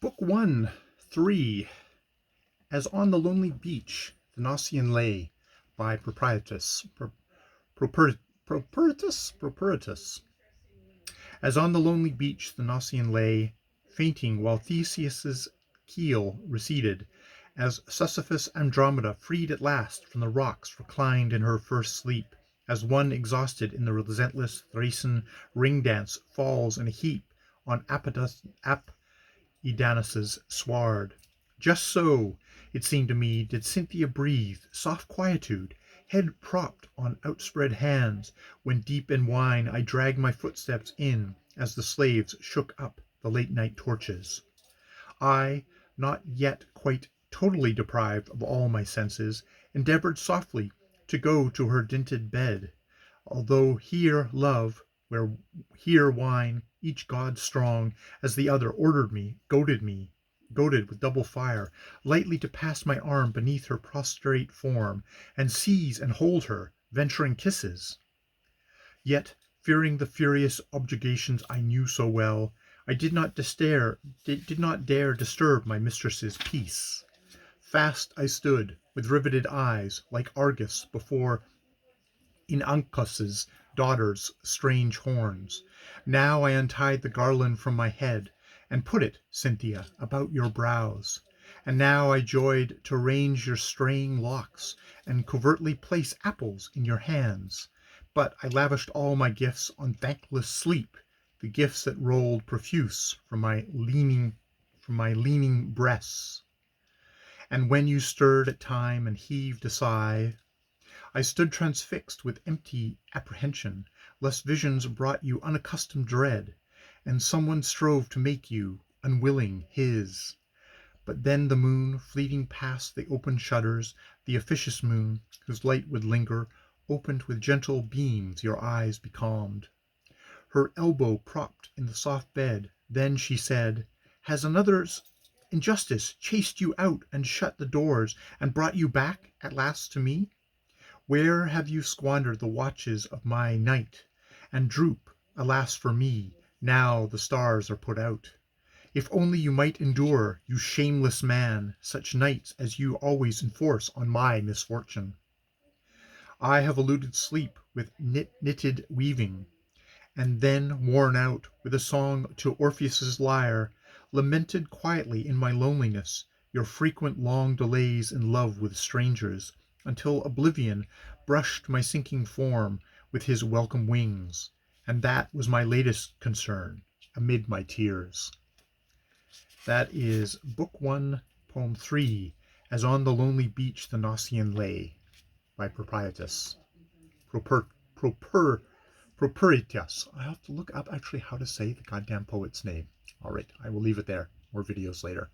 Book 1, 3, As on the Lonely Beach, the Gnossian Lay, by Prprts. Prprts. As on the lonely beach the Gnossian lay, fainting while Theseus's keel receded, as Sisyphus Andromeda, freed at last from the rocks, reclined in her first sleep, as one exhausted in the relentless Thracian ring dance falls in a heap on Apidanus's sward. Just so, it seemed to me, did Cynthia breathe, soft quietude, head propped on outspread hands, when deep in wine I dragged my footsteps in, as the slaves shook up the late night torches. I, not yet quite totally deprived of all my senses, endeavored softly to go to her dinted bed, although here love, where here wine, each god strong as the other, ordered me, goaded with double fire, lightly to pass my arm beneath her prostrate form, and seize and hold her, venturing kisses. Yet, fearing the furious objurgations I knew so well, I did not dare disturb my mistress's peace. Fast I stood, with riveted eyes, like Argus before Inachus's daughter's strange horns. Now I untied the garland from my head, and put it, Cynthia, about your brows. And now I joyed to range your straying locks, and covertly place apples in your hands. But I lavished all my gifts on thankless sleep, the gifts that rolled profuse from my leaning breasts. And when you stirred at time and heaved a sigh, I stood transfixed with empty apprehension, lest visions brought you unaccustomed dread, and someone strove to make you, unwilling, his. But then the moon, fleeting past the open shutters, the officious moon, whose light would linger, opened with gentle beams your eyes becalmed. Her elbow propped in the soft bed, then she said, "Has another's injustice chased you out and shut the doors, and brought you back at last to me? Where have you squandered the watches of my night, and droop, alas for me, now the stars are put out? If only you might endure, you shameless man, such nights as you always enforce on my misfortune. I have eluded sleep with knitted weaving, and then, worn out with a song to Orpheus's lyre, lamented quietly in my loneliness your frequent long delays in love with strangers, until oblivion brushed my sinking form with his welcome wings, and that was my latest concern amid my tears." That is Book 1, Poem 3, As on the Lonely Beach the Gnossian Lay, by Prprts. Prprts. I have to look up actually how to say the goddamn poet's name. All right, I will leave it there. More videos later.